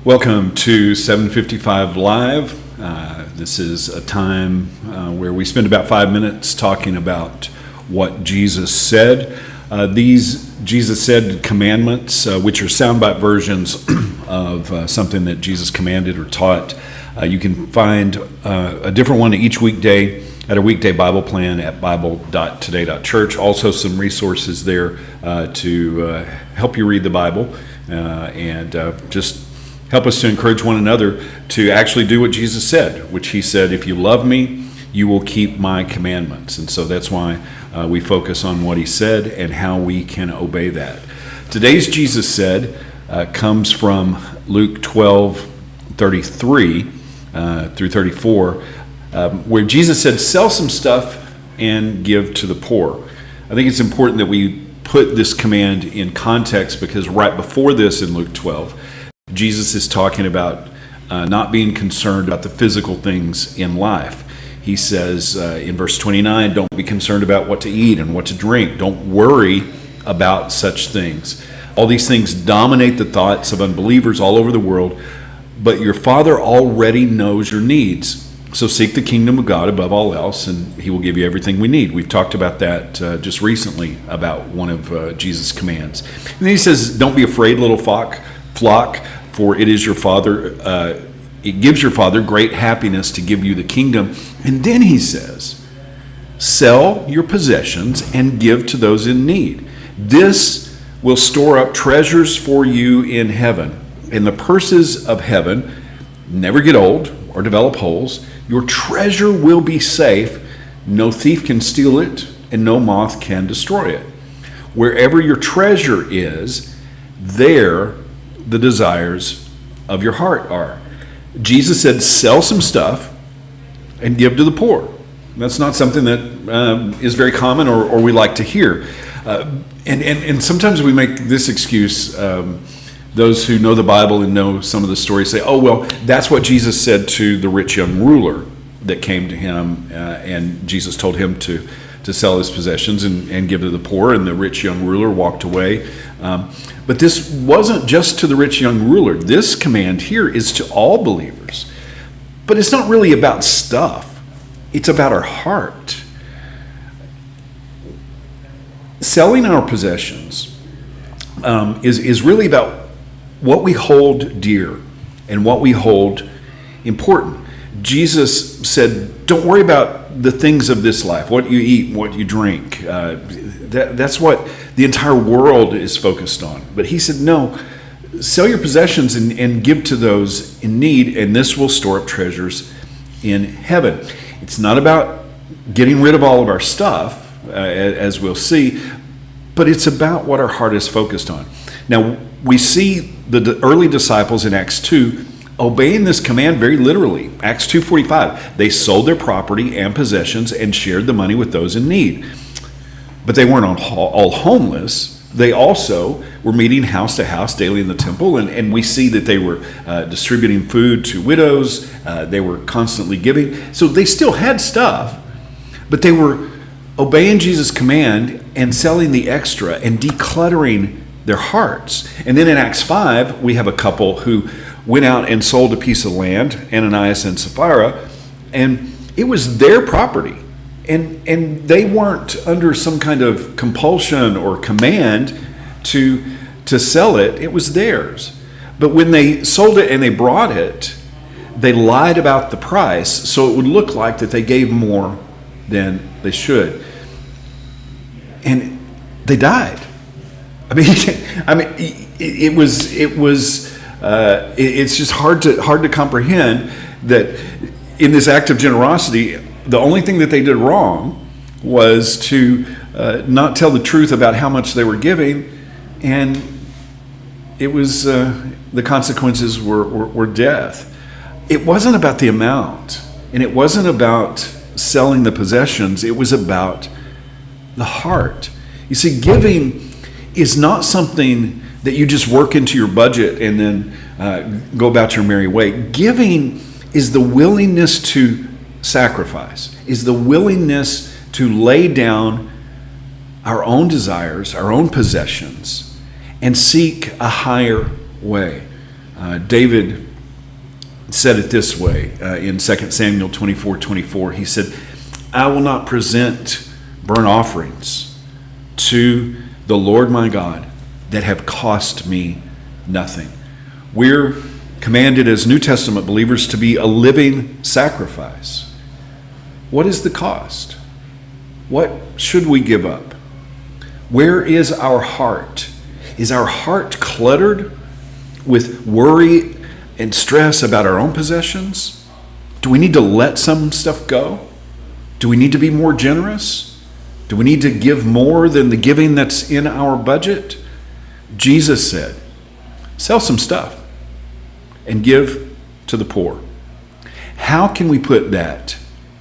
Welcome to 755 Live. This is a time where we spend about 5 minutes talking about what Jesus said. These Jesus said commandments, which are soundbite versions of something that Jesus commanded or taught. You can find a different one each weekday at our weekday Bible plan at bible.today.church. Also some resources there to help you read the Bible and just help us to encourage one another to actually do what Jesus said, which he said, if you love me, you will keep my commandments. And so that's why we focus on what he said and how we can obey that. Today's Jesus said comes from Luke 12:33 through 34, where Jesus said, sell some stuff and give to the poor. I think it's important that we put this command in context because right before this in Luke 12, Jesus is talking about not being concerned about the physical things in life. He says in verse 29, don't be concerned about what to eat and what to drink. Don't worry about such things. All these things dominate the thoughts of unbelievers all over the world, but your Father already knows your needs. So seek the kingdom of God above all else, and he will give you everything we need. We've talked about that just recently about one of Jesus' commands. And then he says, don't be afraid, little flock, for it is your Father, it gives your Father great happiness to give you the kingdom. And then he says, sell your possessions and give to those in need. This will store up treasures for you in heaven. And the purses of heaven never get old or develop holes. Your treasure will be safe. No thief can steal it, and no moth can destroy it. Wherever your treasure is, there the desires of your heart are. Jesus said, sell some stuff and give to the poor. That's not something that is very common or we like to hear. And sometimes we make this excuse. Those who know the Bible and know some of the stories say, oh, well, that's what Jesus said to the rich young ruler that came to him, and Jesus told him to sell his possessions and give to the poor, and the rich young ruler walked away. But this wasn't just to the rich young ruler. This command here is to all believers. But it's not really about stuff. It's about our heart. Selling our possessions is really about what we hold dear and what we hold important. Jesus said, don't worry about the things of this life, what you eat, what you drink. That's what the entire world is focused on. But he said, no, sell your possessions and give to those in need, and this will store up treasures in heaven. It's not about getting rid of all of our stuff, as we'll see, but it's about what our heart is focused on. Now, we see the early disciples in Acts 2 obeying this command very literally. Acts 2:45, they sold their property and possessions and shared the money with those in need. But they weren't all homeless. They also were meeting house to house daily in the temple, and we see that they were distributing food to widows. They were constantly giving. So they still had stuff, but they were obeying Jesus' command and selling the extra and decluttering their hearts. And then in Acts 5, we have a couple who went out and sold a piece of land, Ananias and Sapphira, and it was their property. And they weren't under some kind of compulsion or command to sell it. It was theirs. But when they sold it and they brought it, they lied about the price so it would look like that they gave more than they should. And they died. It's just hard to comprehend that in this act of generosity, the only thing that they did wrong was to not tell the truth about how much they were giving, and it was the consequences were death. It wasn't about the amount, and it wasn't about selling the possessions. It was about the heart. You see, giving is not something that you just work into your budget and then go about your merry way. Giving is the willingness to sacrifice, is the willingness to lay down our own desires, our own possessions, and seek a higher way. David said it this way in 2 Samuel 24:24. He said, I will not present burnt offerings to the Lord my God that have cost me nothing. We're commanded as New Testament believers to be a living sacrifice. What is the cost? What should we give up? Where is our heart? Is our heart cluttered with worry and stress about our own possessions? Do we need to let some stuff go? Do we need to be more generous? Do we need to give more than the giving that's in our budget? Jesus said, sell some stuff and give to the poor. How can we put that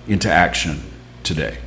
into action today?